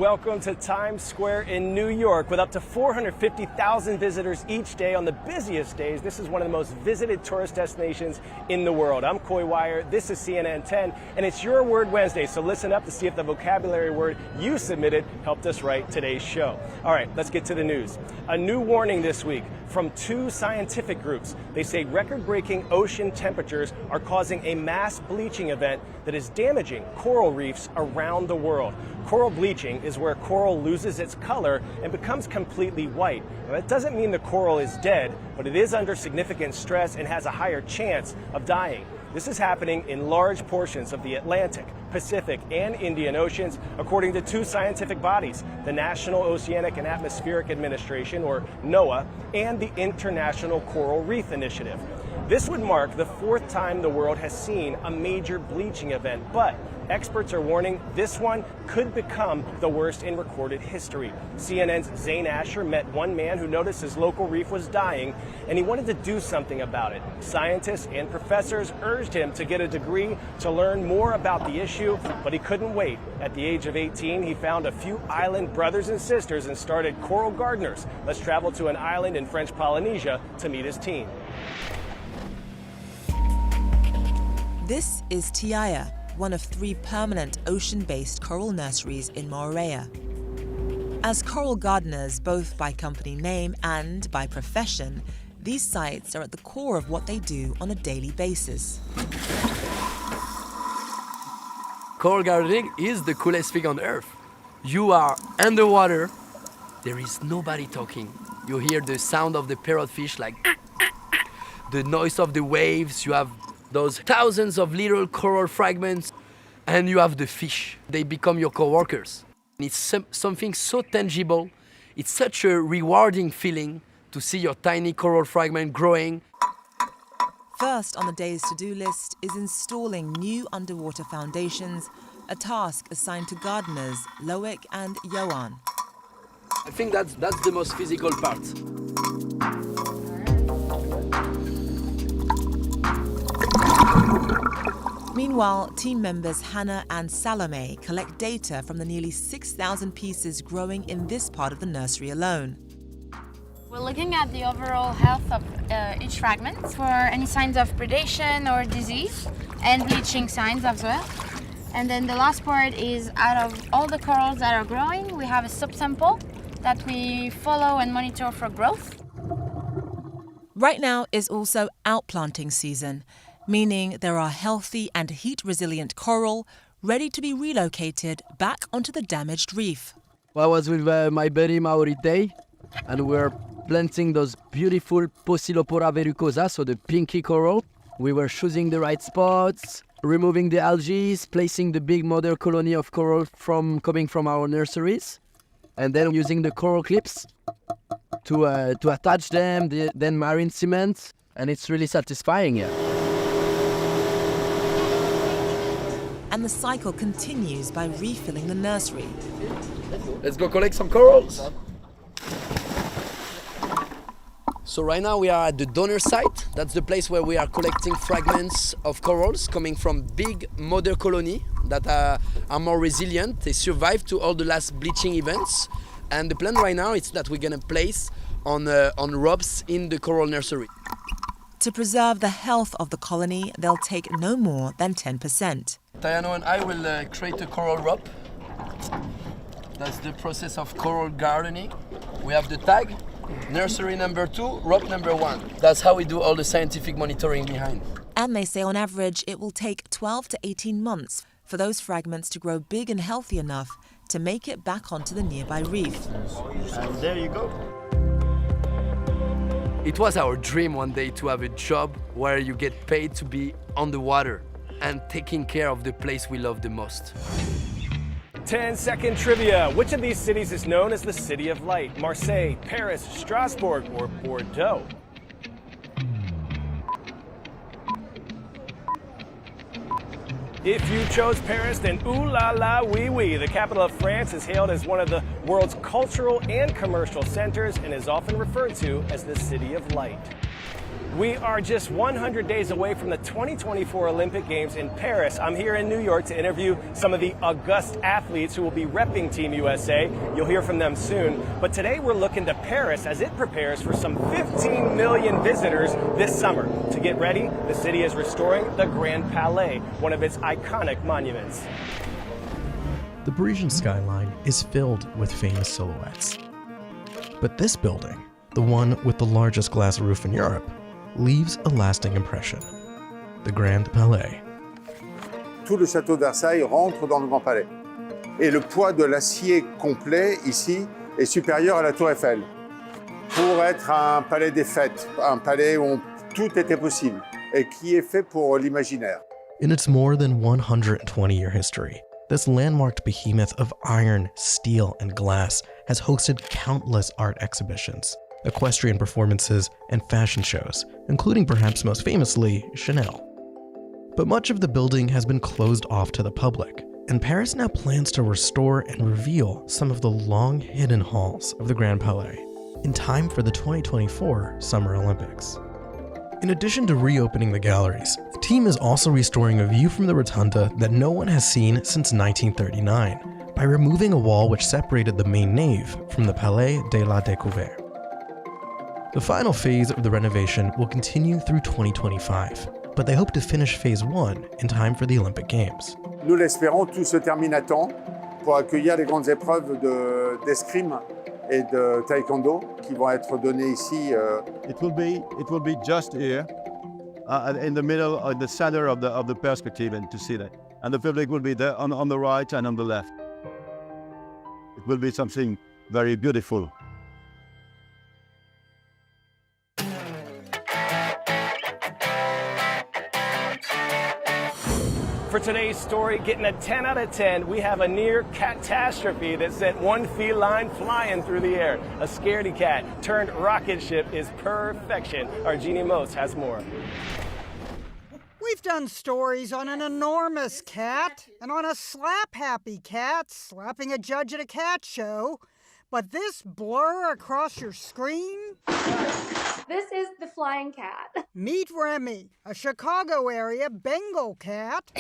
welcome to Times Square in New York. With up to 450,000 visitors each day on the busiest days, this is one of the most visited tourist destinations in the world. I'm Coy Wire, this is CNN 10, and it's Your Word Wednesday, so listen up to see if the vocabulary word you submitted helped us write today's show. All right, let's get to the news. A new warning this week from two scientific groups. They say record-breaking ocean temperatures are causing a mass bleaching event that is damaging coral reefs around the world. Coral bleaching is where coral loses its color and becomes completely white. Now, that doesn't mean the coral is dead, but it is under significant stress and has a higher chance of dying. This is happening in large portions of the Atlantic, Pacific, and Indian Oceans, according to two scientific bodies, the National Oceanic and Atmospheric Administration, or NOAA, and the International Coral Reef Initiative. This would mark the fourth time the world has seen a major bleaching event, but experts are warning this one could become the worst in recorded history. CNN's Zane Asher met one man who noticed his local reef was dying, and he wanted to do something about it. Scientists and professors urged him to get a degree to learn more about the issue, but he couldn't wait. At the age of 18, he found a few island brothers and sisters and started Coral Gardeners. Let's travel to an island in French Polynesia to meet his team. This is Tiaya, one of 3 permanent ocean-based coral nurseries in Moorea. As coral gardeners, both by company name and by profession, these sites are at the core of what they do on a daily basis. Coral gardening is the coolest thing on earth. You are underwater, there is nobody talking. You hear the sound of the parrotfish, like the noise of the waves, you have those thousands of little coral fragments, and you have the fish. They become your co-workers. It's something so tangible. It's such a rewarding feeling to see your tiny coral fragment growing. First on the day's to-do list is installing new underwater foundations, a task assigned to gardeners Loic and Johan. I think that's the most physical part. Meanwhile, team members Hannah and Salome collect data from the nearly 6,000 pieces growing in this part of the nursery alone. We're looking at the overall health of each fragment for any signs of predation or disease and bleaching signs as well. And then the last part is, out of all the corals that are growing, we have a subsample that we follow and monitor for growth. Right now is also outplanting season, meaning there are healthy and heat-resilient coral ready to be relocated back onto the damaged reef. I was with my buddy Maurite, and we're planting those beautiful Pocillopora verrucosa, so the pinky coral. We were choosing the right spots, removing the algae, placing the big mother colony of coral coming from our nurseries, and then using the coral clips to attach them, then marine cement, and it's really satisfying, yeah. And the cycle continues by refilling the nursery. Let's go collect some corals. So right now we are at the donor site. That's the place where we are collecting fragments of corals coming from big mother colony that are more resilient. They survived to all the last bleaching events. And the plan right now is that we're gonna place on ropes in the coral nursery. To preserve the health of the colony, they'll take no more than 10%. Tayano and I will create a coral rope. That's the process of coral gardening. We have the tag, nursery number 2, rope number 1. That's how we do all the scientific monitoring behind. And they say on average it will take 12 to 18 months for those fragments to grow big and healthy enough to make it back onto the nearby reef. And there you go. It was our dream one day to have a job where you get paid to be on the water and taking care of the place we love the most. 10-second trivia. Which of these cities is known as the City of Light? Marseille, Paris, Strasbourg, or Bordeaux? If you chose Paris, then ooh la la oui oui. The capital of France is hailed as one of the world's cultural and commercial centers and is often referred to as the City of Light. We are just 100 days away from the 2024 Olympic Games in Paris. I'm here in New York to interview some of the august athletes who will be repping Team USA. You'll hear from them soon. But today we're looking to Paris as it prepares for some 15 million visitors this summer. To get ready, the city is restoring the Grand Palais, one of its iconic monuments. The Parisian skyline is filled with famous silhouettes. But this building, the one with the largest glass roof in Europe, leaves a lasting impression. The Grand Palais. Tout le château de Versailles rentre dans le Grand Palais. Et le poids de l'acier complet, ici, est supérieur à la Tour Eiffel. Pour être un palais des fêtes, un palais où tout était possible, et qui est fait pour l'imaginaire. In its more than 120-year history, this landmarked behemoth of iron, steel, and glass has hosted countless art exhibitions, equestrian performances, and fashion shows, including perhaps most famously, Chanel. But much of the building has been closed off to the public, and Paris now plans to restore and reveal some of the long-hidden halls of the Grand Palais in time for the 2024 Summer Olympics. In addition to reopening the galleries, the team is also restoring a view from the rotunda that no one has seen since 1939 by removing a wall which separated the main nave from the Palais de la Découverte. The final phase of the renovation will continue through 2025, but they hope to finish phase 1 in time for the Olympic Games. Nous l'espérons, tout se termine à temps pour accueillir les grandes épreuves d'escrime et de taekwondo qui vont être données ici. It will be just here, in the middle, in the center of the perspective, and to see that. And the public will be there on the right and on the left. It will be something very beautiful. For today's story, getting a 10 out of 10, we have a near catastrophe that sent one feline flying through the air. A scaredy cat turned rocket ship is perfection. Our Jeannie Mose has more. We've done stories on an enormous cat and on a slap-happy cat slapping a judge at a cat show. But this blur across your screen? This is the flying cat. Meet Remy, a Chicago area Bengal cat.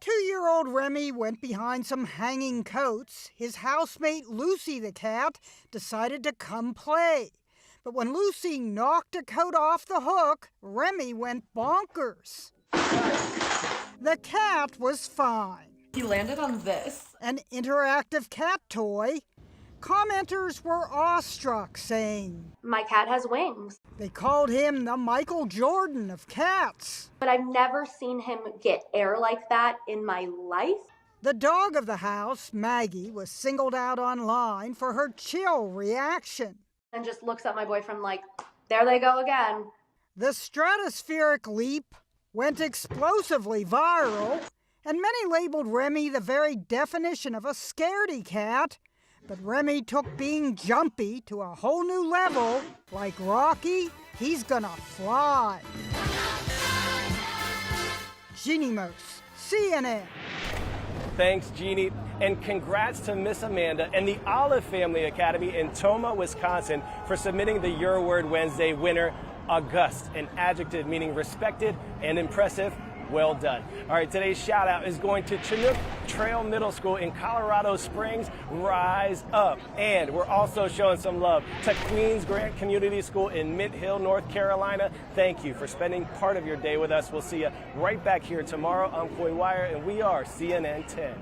2-year-old Remy went behind some hanging coats. His housemate Lucy the cat decided to come play. But when Lucy knocked a coat off the hook, Remy went bonkers. The cat was fine. He landed on this. An interactive cat toy. Commenters were awestruck, saying, My cat has wings. They called him the Michael Jordan of cats. But I've never seen him get air like that in my life. The dog of the house, Maggie, was singled out online for her chill reaction. And just looks at my boyfriend like, there they go again. The stratospheric leap went explosively viral, and many labeled Remy the very definition of a scaredy cat. But Remy took being jumpy to a whole new level. Like Rocky, he's gonna fly. Jeannie Mose, CNN. Thanks, Jeannie. And congrats to Miss Amanda and the Olive Family Academy in Tomah, Wisconsin for submitting the Your Word Wednesday winner, august, an adjective meaning respected and impressive. Well done. All right, today's shout out is going to Chinook Trail Middle School in Colorado Springs. Rise up. And we're also showing some love to Queens Grant Community School in Mint Hill, North Carolina. Thank you for spending part of your day with us. We'll see you right back here tomorrow. I'm Coy Wire, and we are CNN 10.